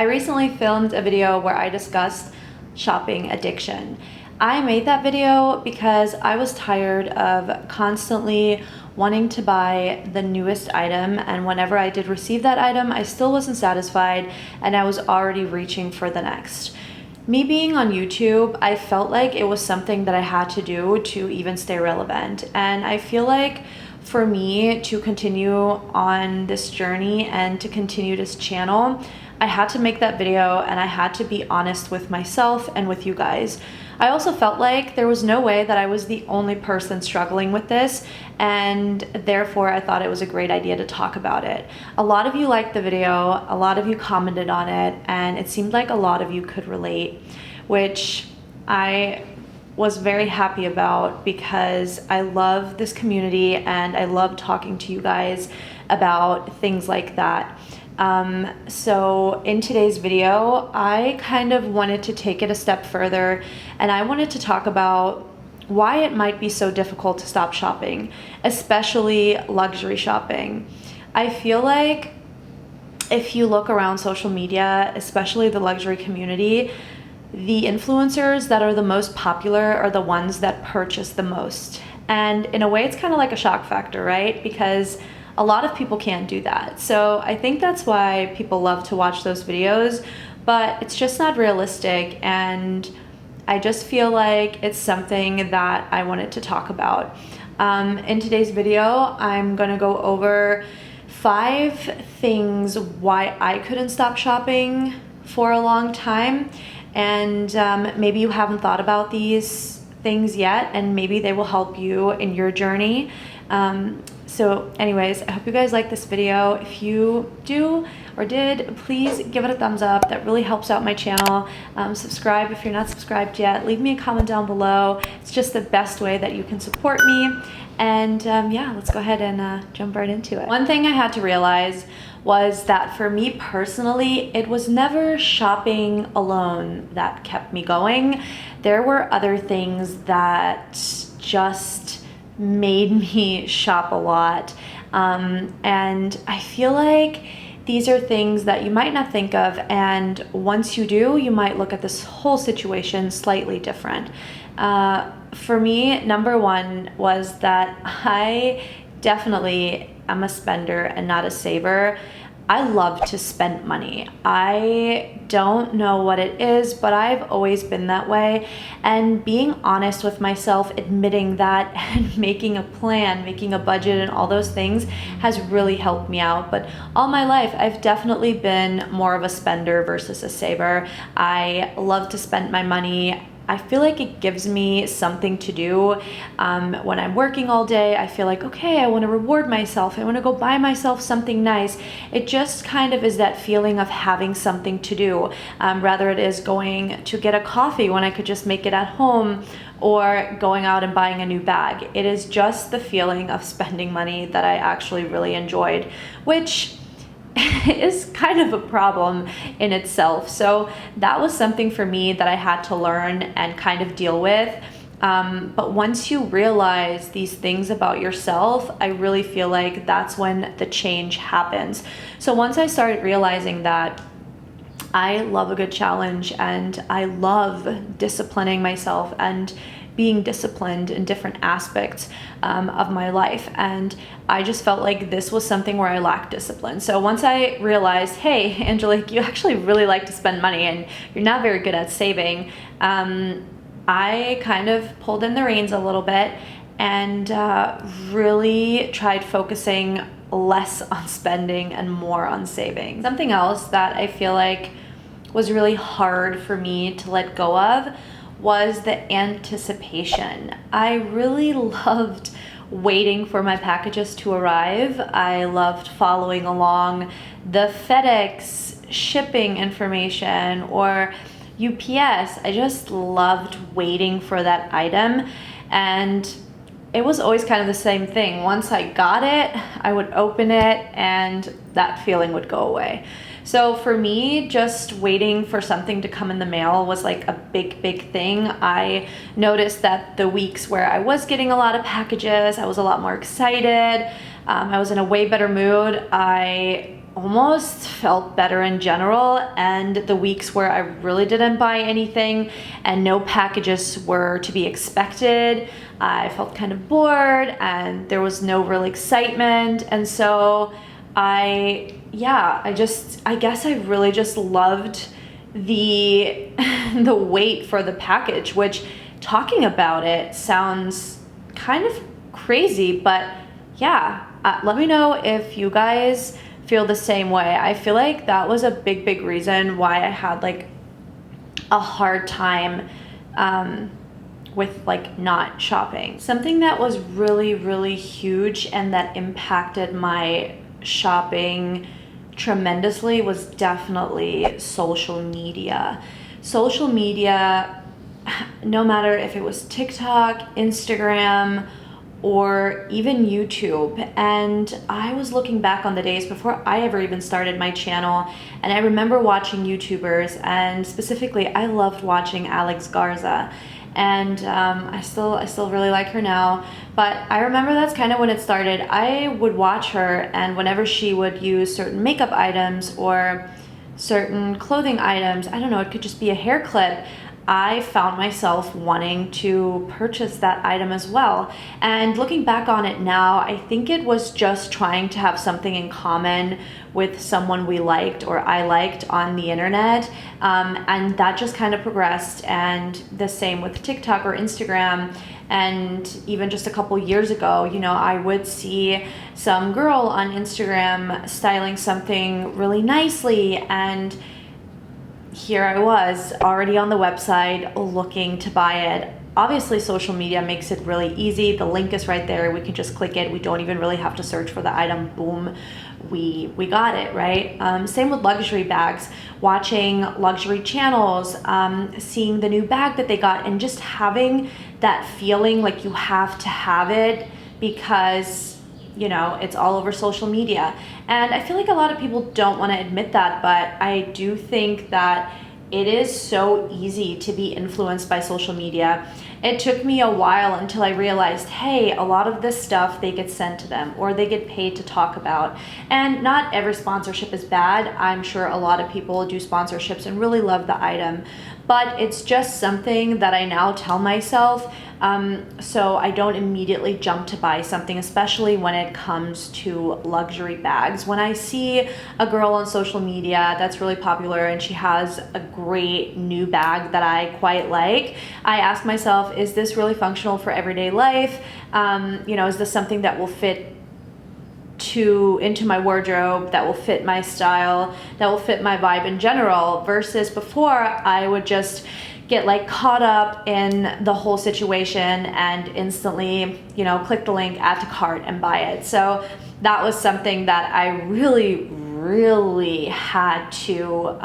I recently filmed a video where I discussed shopping addiction. I made that video because I was tired of constantly wanting to buy the newest item, and whenever I did receive that item, I still wasn't satisfied and I was already reaching for the next. Me being on YouTube, I felt like it was something that I had to do to even stay relevant, and I feel like for me to continue on this journey and to continue this channel, I had to make that video and I had to be honest with myself and with you guys. I also felt like there was no way that I was the only person struggling with this, and therefore I thought it was a great idea to talk about it. A lot of you liked the video, a lot of you commented on it, and it seemed like a lot of you could relate, which I was very happy about because I love this community and I love talking to you guys about things like that. So in today's video, I kind of wanted to take it a step further, and I wanted to talk about why it might be so difficult to stop shopping, especially luxury shopping. I feel like if you look around social media, especially the luxury community, the influencers that are the most popular are the ones that purchase the most. And in a way, it's kind of like a shock factor, right? Because a lot of people can't do that. So I think that's why people love to watch those videos, but it's just not realistic. And I just feel like it's something that I wanted to talk about. In today's video, I'm gonna go over 5 things why I couldn't stop shopping for a long time. And maybe you haven't thought about these things yet, and maybe they will help you in your journey. So anyways, I hope you guys like this video. If you do or did, please give it a thumbs up. That really helps out my channel. Subscribe if you're not subscribed yet. Leave me a comment down below. It's just the best way that you can support me. And yeah, let's go ahead and jump right into it. One thing I had to realize was that for me personally, it was never shopping alone that kept me going. There were other things that just made me shop a lot. And I feel like these are things that you might not think of, and once you do, you might look at this whole situation slightly different. For me, number one was that I definitely am a spender and not a saver. I love to spend money. I don't know what it is, but I've always been that way. And being honest with myself, admitting that, and making a plan, making a budget, and all those things has really helped me out. But all my life, I've definitely been more of a spender versus a saver. I love to spend my money. I feel like it gives me something to do. When I'm working all day, I feel like, okay, I want to reward myself. I want to go buy myself something nice. It just kind of is that feeling of having something to do. Rather it is going to get a coffee when I could just make it at home, or going out and buying a new bag. It is just the feeling of spending money that I actually really enjoyed, which is kind of a problem in itself. So that was something for me that I had to learn and kind of deal with. But once you realize these things about yourself, I really feel like that's when the change happens. So once I started realizing that I love a good challenge and I love disciplining myself and being disciplined in different aspects of my life, and I just felt like this was something where I lacked discipline. So once I realized, hey, Angelique, you actually really like to spend money and you're not very good at saving, I kind of pulled in the reins a little bit and really tried focusing less on spending and more on saving. Something else that I feel like was really hard for me to let go of was the anticipation. I really loved waiting for my packages to arrive. I loved following along the FedEx shipping information or UPS. I just loved waiting for that item, and it was always kind of the same thing. Once I got it, I would open it and that feeling would go away. So for me, just waiting for something to come in the mail was like a big thing. I noticed that the weeks where I was getting a lot of packages, I was a lot more excited. I was in a way better mood. I almost felt better in general, and the weeks where I really didn't buy anything and no packages were to be expected, I felt kind of bored and there was no real excitement. And so I guess I really just loved the the wait for the package, which, talking about it, sounds kind of crazy, but yeah, let me know if you guys feel the same way. I feel like that was a big reason why I had like a hard time with like not shopping. Something that was really huge and that impacted my shopping tremendously was definitely social media. Social media, no matter if it was TikTok, Instagram, or even YouTube. And I was looking back on the days before I ever even started my channel, and I remember watching YouTubers, and specifically I loved watching Alex Garza, and I still really like her now. But I remember that's kind of when it started. I would watch her, and whenever she would use certain makeup items or certain clothing items, I don't know, it could just be a hair clip, I found myself wanting to purchase that item as well. And looking back on it now, I think it was just trying to have something in common with someone we liked or I liked on the internet. And that just kind of progressed. And the same with TikTok or Instagram. And even just a couple years ago, you know, I would see some girl on Instagram styling something really nicely, and here I was already on the website looking to buy it. Obviously, social media makes it really easy. The link is right there. We can just click it. We don't even really have to search for the item. Boom, we got it, right? Same with luxury bags. Watching luxury channels, seeing the new bag that they got, and just having that feeling like you have to have it because, you know, it's all over social media. And I feel like a lot of people don't want to admit that, but I do think that it is so easy to be influenced by social media. It took me a while until I realized, hey, a lot of this stuff they get sent to them or they get paid to talk about. And not every sponsorship is bad. I'm sure a lot of people do sponsorships and really love the item, but it's just something that I now tell myself, so I don't immediately jump to buy something, especially when it comes to luxury bags. When I see a girl on social media that's really popular and she has a great new bag that I quite like, I ask myself, is this really functional for everyday life? You know, is this something that will fit into my wardrobe, that will fit my style, that will fit my vibe in general? Versus before, I would just get like caught up in the whole situation and instantly, you know, click the link, add to cart, and buy it. So that was something that I really had to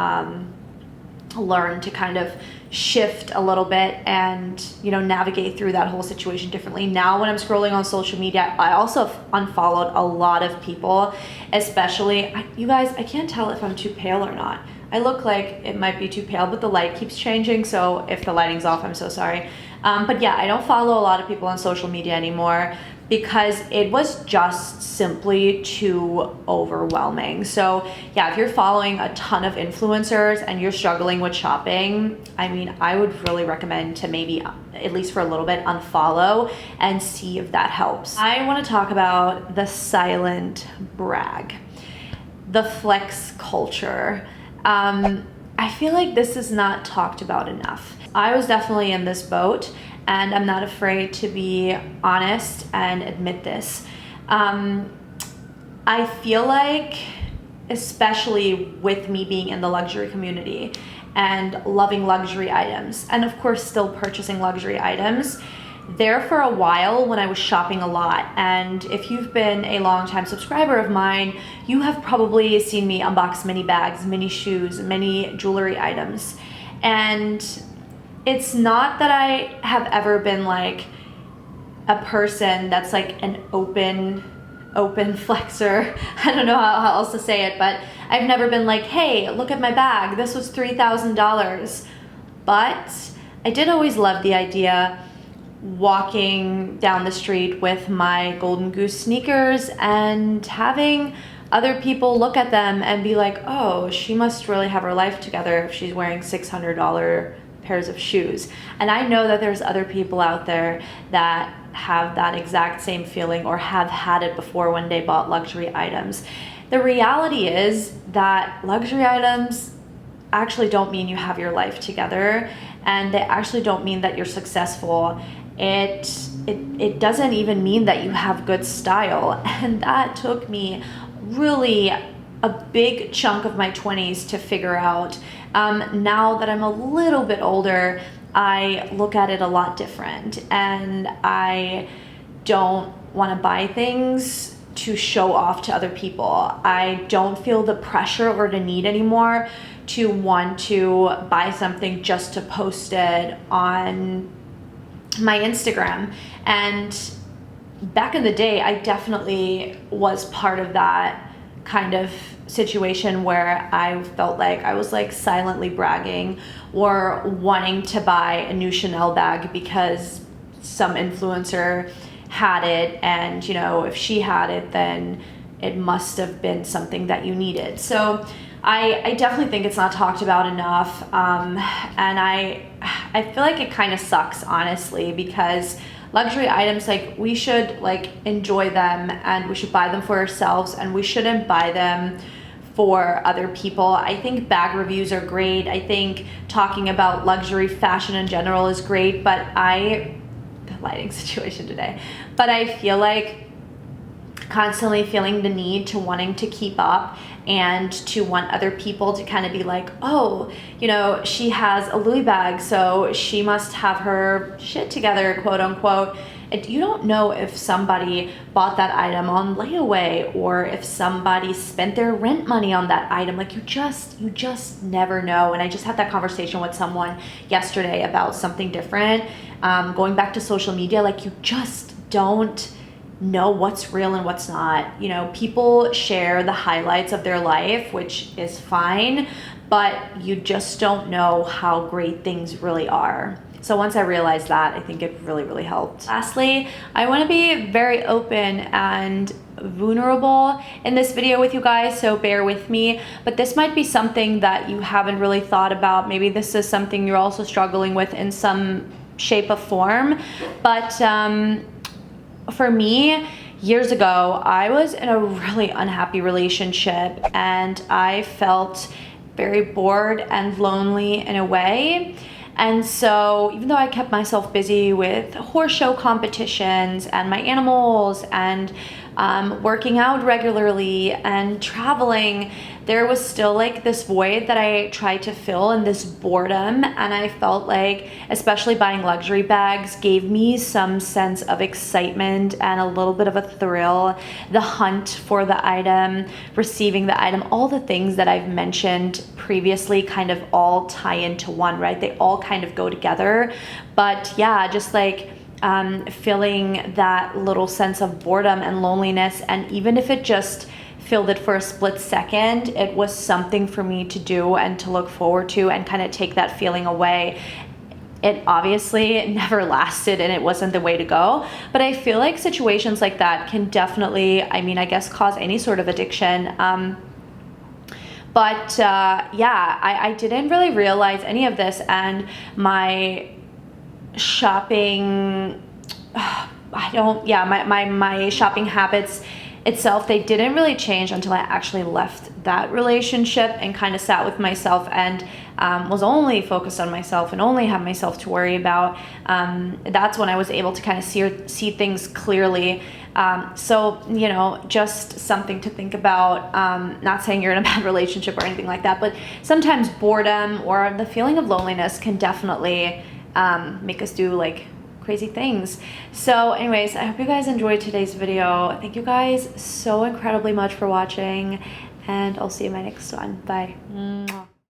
learn to kind of shift a little bit and, you know, navigate through that whole situation differently. Now when I'm scrolling on social media, I also unfollowed a lot of people, especially, you guys, I can't tell if I'm too pale or not. I look like it might be too pale, but the light keeps changing, so if the lighting's off, I'm so sorry. But yeah, I don't follow a lot of people on social media anymore because it was just simply too overwhelming. So yeah, if you're following a ton of influencers and you're struggling with shopping, I mean, I would really recommend to maybe, at least for a little bit, unfollow and see if that helps. I want to talk about the silent brag, the flex culture. I feel like this is not talked about enough. I was definitely in this boat, and I'm not afraid to be honest and admit this. I feel like, especially with me being in the luxury community and loving luxury items, and of course still purchasing luxury items, there for a while when I was shopping a lot, and if you've been a longtime subscriber of mine, you have probably seen me unbox many bags, many shoes, many jewelry items. And it's not that I have ever been like a person that's like an open flexer. I don't know how else to say it, but I've never been like, hey, look at my bag, this was $3,000. But I did always love the idea walking down the street with my Golden Goose sneakers and having other people look at them and be like, oh, she must really have her life together if she's wearing $600 pairs of shoes. And I know that there's other people out there that have that exact same feeling or have had it before when they bought luxury items. The reality is that luxury items actually don't mean you have your life together, and they actually don't mean that you're successful. It doesn't even mean that you have good style. And that took me really a big chunk of my 20s to figure out. Now that I'm a little bit older, I look at it a lot different, and I don't want to buy things to show off to other people. I don't feel the pressure or the need anymore to want to buy something just to post it on my Instagram. And back in the day, I definitely was part of that kind of situation where I felt like I was like silently bragging or wanting to buy a new Chanel bag because some influencer had it, and you know, if she had it, then it must have been something that you needed. So I definitely think it's not talked about enough, and I feel like it kind of sucks, honestly, because luxury items, like, we should like enjoy them, and we should buy them for ourselves, and we shouldn't buy them for other people. I think bag reviews are great. I think talking about luxury fashion in general is great, but the lighting situation today, but I feel like constantly feeling the need to wanting to keep up and to want other people to kind of be like, oh, you know, she has a Louis bag, so she must have her shit together, quote unquote. You don't know if somebody bought that item on layaway or if somebody spent their rent money on that item. Like, you just never know. And I just had that conversation with someone yesterday about something different. Going back to social media, like, you just don't know what's real and what's not. You know, people share the highlights of their life, which is fine, but you just don't know how great things really are. So once I realized that, I think it really, really helped. Lastly, I want to be very open and vulnerable in this video with you guys, so bear with me. But this might be something that you haven't really thought about. Maybe this is something you're also struggling with in some shape or form. But for me, years ago, I was in a really unhappy relationship, and I felt very bored and lonely in a way. And so even though I kept myself busy with horse show competitions and my animals and working out regularly and traveling, there was still like this void that I tried to fill, and this boredom. And I felt like, especially buying luxury bags gave me some sense of excitement and a little bit of a thrill. The hunt for the item, receiving the item, all the things that I've mentioned previously kind of all tie into one, right? They all kind of go together. But yeah, just like feeling that little sense of boredom and loneliness, and even if it just filled it for a split second, it was something for me to do and to look forward to and kind of take that feeling away. It obviously never lasted, and it wasn't the way to go, but I feel like situations like that can definitely, I mean, I guess cause any sort of addiction. Yeah, I didn't really realize any of this, and my shopping, my shopping habits itself, they didn't really change until I actually left that relationship and kind of sat with myself and was only focused on myself and only had myself to worry about. That's when I was able to kind of see things clearly. So, you know, just something to think about. Not saying you're in a bad relationship or anything like that, but sometimes boredom or the feeling of loneliness can definitely make us do like crazy things. So anyways, I hope you guys enjoyed today's video. Thank you guys so incredibly much for watching, and I'll see you in my next one. Bye. Mwah.